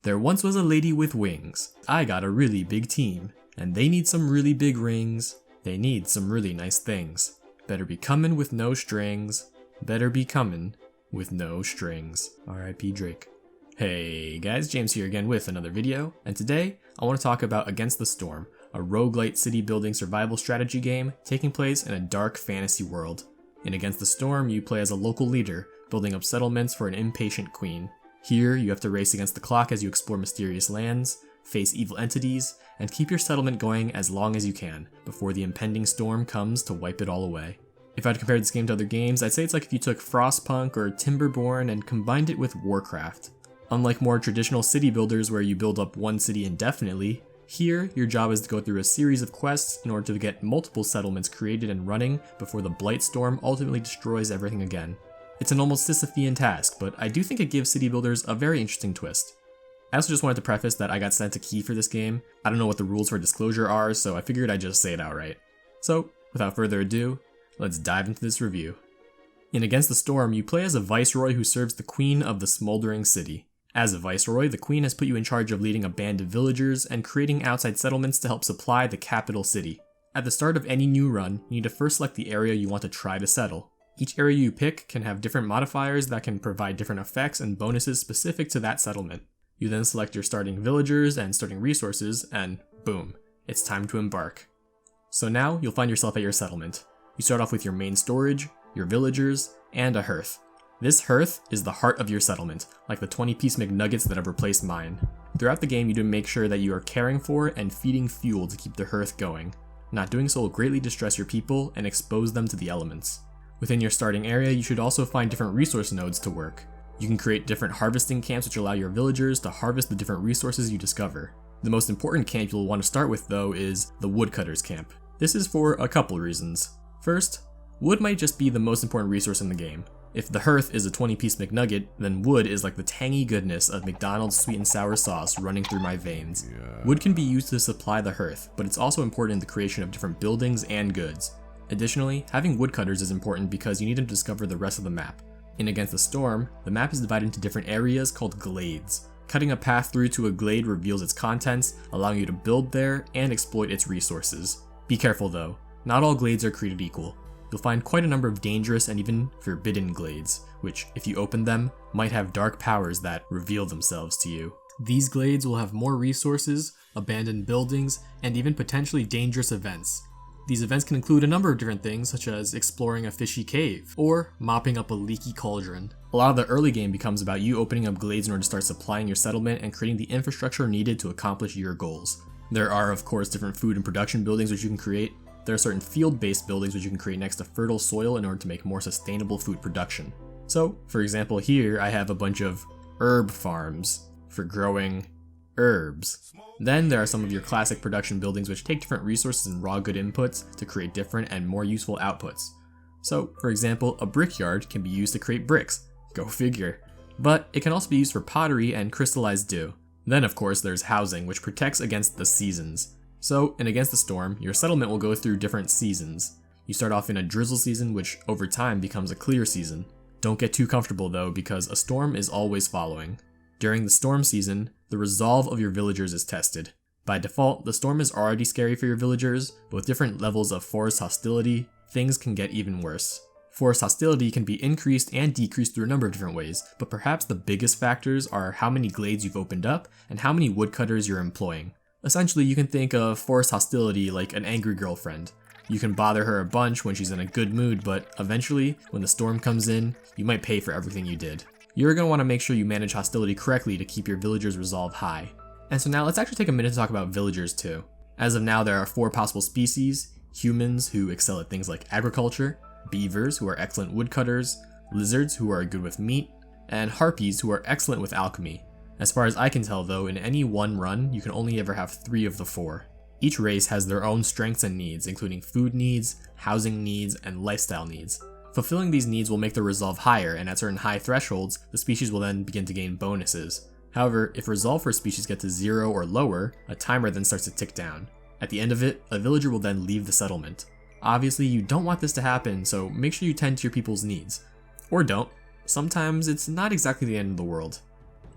There once was a lady with wings. I got a really big team, and they need some really big rings. They need some really nice things. Better be comin' with no strings. Better be comin' with no strings. R.I.P. Drake. Hey guys, James here again with another video, and today I want to talk about Against the Storm, a roguelite city building survival strategy game taking place in a dark fantasy world. In Against the Storm, you play as a local leader, building up settlements for an impatient queen. Here, you have to race against the clock as you explore mysterious lands, face evil entities, and keep your settlement going as long as you can, before the impending storm comes to wipe it all away. If I'd compare this game to other games, I'd say it's like if you took Frostpunk or Timberborn and combined it with Warcraft. Unlike more traditional city builders where you build up one city indefinitely, here, your job is to go through a series of quests in order to get multiple settlements created and running before the Blight Storm ultimately destroys everything again. It's an almost Sisyphean task, but I do think it gives city builders a very interesting twist. I also just wanted to preface that I got sent a key for this game. I don't know what the rules for disclosure are, so I figured I'd just say it outright. So, without further ado, let's dive into this review. In Against the Storm, you play as a viceroy who serves the queen of the smoldering city. As a viceroy, the queen has put you in charge of leading a band of villagers and creating outside settlements to help supply the capital city. At the start of any new run, you need to first select the area you want to try to settle. Each area you pick can have different modifiers that can provide different effects and bonuses specific to that settlement. You then select your starting villagers and starting resources, and boom, it's time to embark. So now, you'll find yourself at your settlement. You start off with your main storage, your villagers, and a hearth. This hearth is the heart of your settlement, like the 20-piece McNuggets that have replaced mine. Throughout the game, you do make sure that you are caring for and feeding fuel to keep the hearth going. Not doing so will greatly distress your people and expose them to the elements. Within your starting area, you should also find different resource nodes to work. You can create different harvesting camps which allow your villagers to harvest the different resources you discover. The most important camp you'll want to start with, though, is the woodcutter's camp. This is for a couple reasons. First, wood might just be the most important resource in the game. If the hearth is a 20-piece McNugget, then wood is like the tangy goodness of McDonald's sweet and sour sauce running through my veins. Wood can be used to supply the hearth, but it's also important in the creation of different buildings and goods. Additionally, having woodcutters is important because you need to discover the rest of the map. In Against the Storm, the map is divided into different areas called glades. Cutting a path through to a glade reveals its contents, allowing you to build there and exploit its resources. Be careful though, not all glades are created equal. You'll find quite a number of dangerous and even forbidden glades, which, if you open them, might have dark powers that reveal themselves to you. These glades will have more resources, abandoned buildings, and even potentially dangerous events. These events can include a number of different things, such as exploring a fishy cave, or mopping up a leaky cauldron. A lot of the early game becomes about you opening up glades in order to start supplying your settlement and creating the infrastructure needed to accomplish your goals. There are, of course, different food and production buildings which you can create. There are certain field-based buildings which you can create next to fertile soil in order to make more sustainable food production. So, for example, here I have a bunch of herb farms for growing herbs. Then there are some of your classic production buildings which take different resources and raw good inputs to create different and more useful outputs. So, for example, a brickyard can be used to create bricks. Go figure. But it can also be used for pottery and crystallized dew. Then of course there's housing, which protects against the seasons. So, in Against the Storm, your settlement will go through different seasons. You start off in a drizzle season, which over time becomes a clear season. Don't get too comfortable though, because a storm is always following. During the storm season, the resolve of your villagers is tested. By default, the storm is already scary for your villagers, but with different levels of forest hostility, things can get even worse. Forest hostility can be increased and decreased through a number of different ways, but perhaps the biggest factors are how many glades you've opened up and how many woodcutters you're employing. Essentially, you can think of forest hostility like an angry girlfriend. You can bother her a bunch when she's in a good mood, but eventually, when the storm comes in, you might pay for everything you did. You're going to want to make sure you manage hostility correctly to keep your villagers' resolve high. And so now let's actually take a minute to talk about villagers too. As of now, there are 4 possible species: humans, who excel at things like agriculture, beavers, who are excellent woodcutters, lizards, who are good with meat, and harpies, who are excellent with alchemy. As far as I can tell though, in any one run, you can only ever have 3 of the 4. Each race has their own strengths and needs, including food needs, housing needs, and lifestyle needs. Fulfilling these needs will make their resolve higher, and at certain high thresholds, the species will then begin to gain bonuses. However, if resolve for a species gets to 0 or lower, a timer then starts to tick down. At the end of it, a villager will then leave the settlement. Obviously, you don't want this to happen, so make sure you tend to your people's needs. Or don't. Sometimes it's not exactly the end of the world.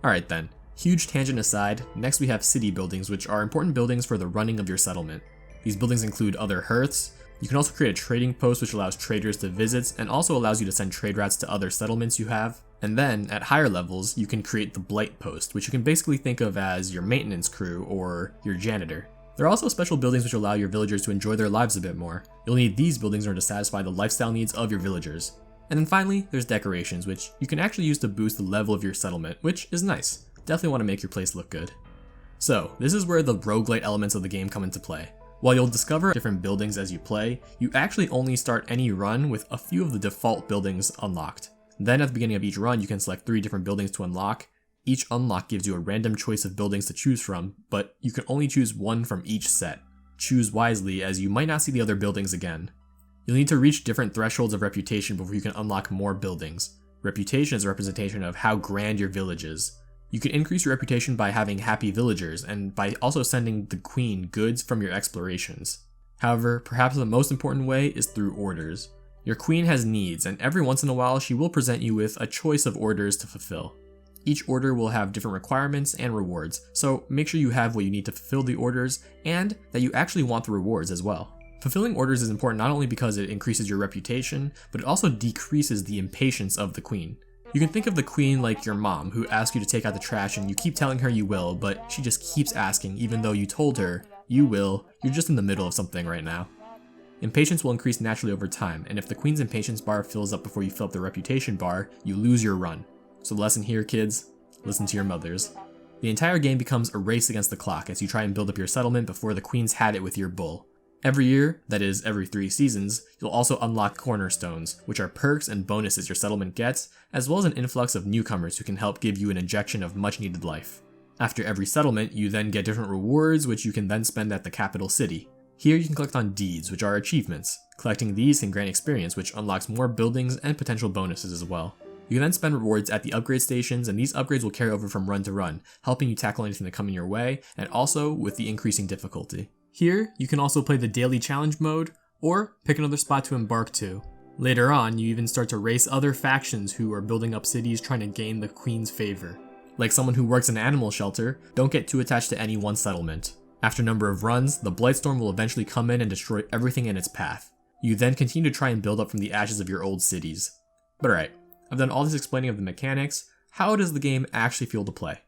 Alright then, Huge tangent aside, next we have city buildings, which are important buildings for the running of your settlement. These buildings include other hearths. You can also create a trading post which allows traders to visit and also allows you to send trade routes to other settlements you have. And then, at higher levels, you can create the blight post, which you can basically think of as your maintenance crew or your janitor. There are also special buildings which allow your villagers to enjoy their lives a bit more. You'll need these buildings in order to satisfy the lifestyle needs of your villagers. And then finally, there's decorations, which you can actually use to boost the level of your settlement, which is nice. Definitely want to make your place look good. So, this is where the roguelite elements of the game come into play. While you'll discover different buildings as you play, you actually only start any run with a few of the default buildings unlocked. Then at the beginning of each run, you can select 3 different buildings to unlock. Each unlock gives you a random choice of buildings to choose from, but you can only choose one from each set. Choose wisely, as you might not see the other buildings again. You'll need to reach different thresholds of reputation before you can unlock more buildings. Reputation is a representation of how grand your village is. You can increase your reputation by having happy villagers, and by also sending the queen goods from your explorations. However, perhaps the most important way is through orders. Your queen has needs, and every once in a while she will present you with a choice of orders to fulfill. Each order will have different requirements and rewards, so make sure you have what you need to fulfill the orders, and that you actually want the rewards as well. Fulfilling orders is important not only because it increases your reputation, but it also decreases the impatience of the queen. You can think of the queen like your mom, who asks you to take out the trash and you keep telling her you will, but she just keeps asking even though you told her, you will, you're just in the middle of something right now. Impatience will increase naturally over time, and if the queen's impatience bar fills up before you fill up the reputation bar, you lose your run. So the lesson here, kids, listen to your mothers. The entire game becomes a race against the clock as you try and build up your settlement before the queen's had it with your bull. Every year, that is every 3 seasons, you'll also unlock cornerstones, which are perks and bonuses your settlement gets, as well as an influx of newcomers who can help give you an injection of much needed life. After every settlement, you then get different rewards which you can then spend at the capital city. Here you can collect on deeds, which are achievements. Collecting these can grant experience, which unlocks more buildings and potential bonuses as well. You can then spend rewards at the upgrade stations, and these upgrades will carry over from run to run, helping you tackle anything that come in your way, and also with the increasing difficulty. Here, you can also play the daily challenge mode, or pick another spot to embark to. Later on, you even start to race other factions who are building up cities trying to gain the queen's favor. Like someone who works in an animal shelter, don't get too attached to any one settlement. After a number of runs, the Blightstorm will eventually come in and destroy everything in its path. You then continue to try and build up from the ashes of your old cities. But alright, I've done all this explaining of the mechanics. How does the game actually feel to play?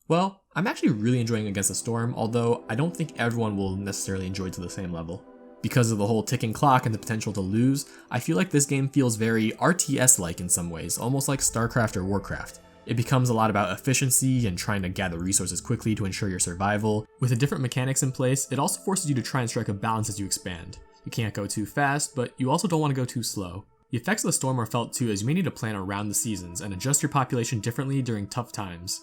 Well, I'm actually really enjoying Against the Storm, although I don't think everyone will necessarily enjoy to the same level. Because of the whole ticking clock and the potential to lose, I feel like this game feels very RTS-like in some ways, almost like StarCraft or Warcraft. It becomes a lot about efficiency and trying to gather resources quickly to ensure your survival. With the different mechanics in place, it also forces you to try and strike a balance as you expand. You can't go too fast, but you also don't want to go too slow. The effects of the storm are felt too, as you may need to plan around the seasons and adjust your population differently during tough times.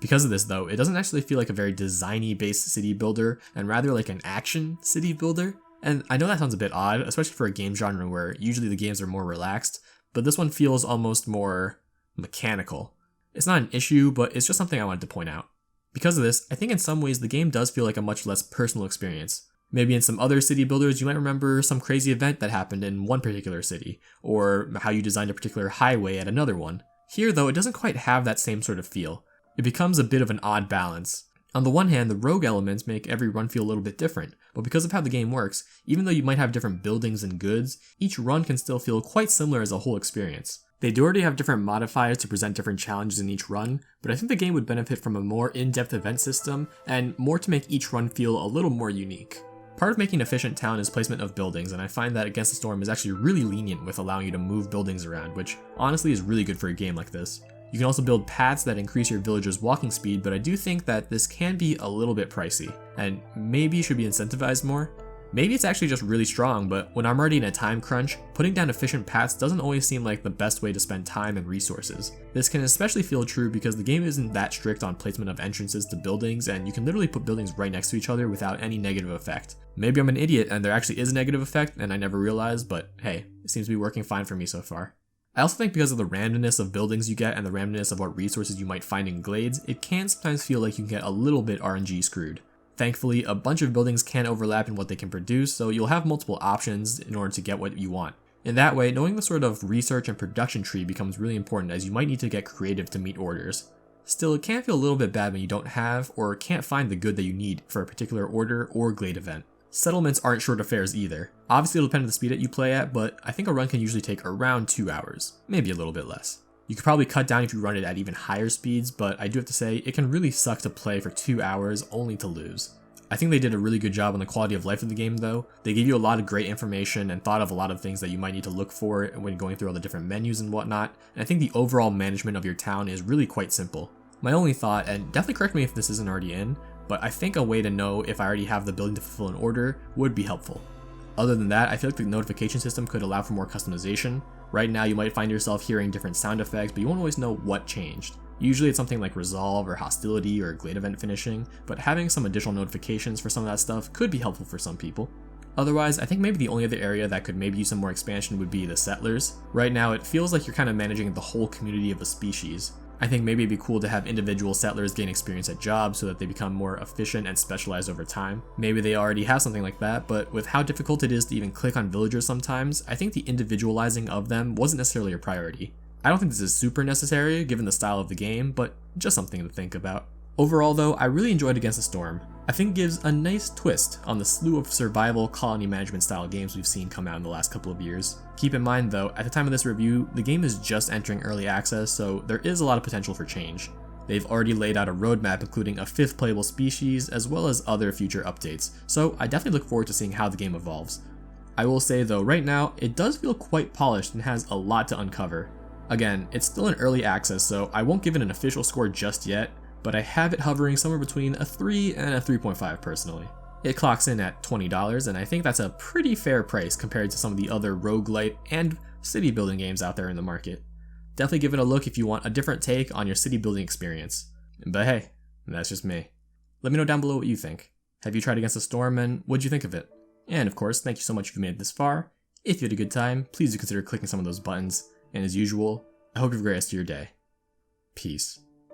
Because of this though, it doesn't actually feel like a very designy based city builder, and rather like an action city builder. And I know that sounds a bit odd, especially for a game genre where usually the games are more relaxed, but this one feels almost more mechanical. It's not an issue, but it's just something I wanted to point out. Because of this, I think in some ways the game does feel like a much less personal experience. Maybe in some other city builders you might remember some crazy event that happened in one particular city, or how you designed a particular highway at another one. Here though, it doesn't quite have that same sort of feel. It becomes a bit of an odd balance. On the one hand, the rogue elements make every run feel a little bit different, but because of how the game works, even though you might have different buildings and goods, each run can still feel quite similar as a whole experience. They do already have different modifiers to present different challenges in each run, but I think the game would benefit from a more in-depth event system, and more to make each run feel a little more unique. Part of making an efficient town is placement of buildings, and I find that Against the Storm is actually really lenient with allowing you to move buildings around, which honestly is really good for a game like this. You can also build paths that increase your villagers' walking speed, but I do think that this can be a little bit pricey, and maybe should be incentivized more. Maybe it's actually just really strong, but when I'm already in a time crunch, putting down efficient paths doesn't always seem like the best way to spend time and resources. This can especially feel true because the game isn't that strict on placement of entrances to buildings, and you can literally put buildings right next to each other without any negative effect. Maybe I'm an idiot and there actually is a negative effect and I never realized, but hey, it seems to be working fine for me so far. I also think because of the randomness of buildings you get and the randomness of what resources you might find in glades, it can sometimes feel like you can get a little bit RNG screwed. Thankfully, a bunch of buildings can overlap in what they can produce, so you'll have multiple options in order to get what you want. In that way, knowing the sort of research and production tree becomes really important, as you might need to get creative to meet orders. Still, it can feel a little bit bad when you don't have or can't find the good that you need for a particular order or glade event. Settlements aren't short affairs either. Obviously it'll depend on the speed that you play at, but I think a run can usually take around 2 hours, maybe a little bit less. You could probably cut down if you run it at even higher speeds, but I do have to say, it can really suck to play for 2 hours only to lose. I think they did a really good job on the quality of life of the game though. They gave you a lot of great information and thought of a lot of things that you might need to look for when going through all the different menus and whatnot, and I think the overall management of your town is really quite simple. My only thought, and definitely correct me if this isn't already in, but I think a way to know if I already have the building to fulfill an order would be helpful. Other than that, I feel like the notification system could allow for more customization. Right now you might find yourself hearing different sound effects, but you won't always know what changed. Usually it's something like resolve or hostility or glade event finishing, but having some additional notifications for some of that stuff could be helpful for some people. Otherwise, I think maybe the only other area that could maybe use some more expansion would be the settlers. Right now it feels like you're kind of managing the whole community of a species. I think maybe it'd be cool to have individual settlers gain experience at jobs so that they become more efficient and specialized over time. Maybe they already have something like that, but with how difficult it is to even click on villagers sometimes, I think the individualizing of them wasn't necessarily a priority. I don't think this is super necessary given the style of the game, but just something to think about. Overall though, I really enjoyed Against the Storm. I think it gives a nice twist on the slew of survival colony management style games we've seen come out in the last couple of years. Keep in mind though, at the time of this review, the game is just entering early access, so there is a lot of potential for change. They've already laid out a roadmap including a 5th playable species as well as other future updates, so I definitely look forward to seeing how the game evolves. I will say though, right now, it does feel quite polished and has a lot to uncover. Again, it's still in early access, so I won't give it an official score just yet, but I have it hovering somewhere between a 3 and a 3.5 personally. It clocks in at $20, and I think that's a pretty fair price compared to some of the other roguelite and city building games out there in the market. Definitely give it a look if you want a different take on your city building experience. But hey, that's just me. Let me know down below what you think. Have you tried Against the Storm, and what'd you think of it? And of course, thank you so much if you made it this far. If you had a good time, please do consider clicking some of those buttons, and as usual, I hope you have a great rest of your day. Peace.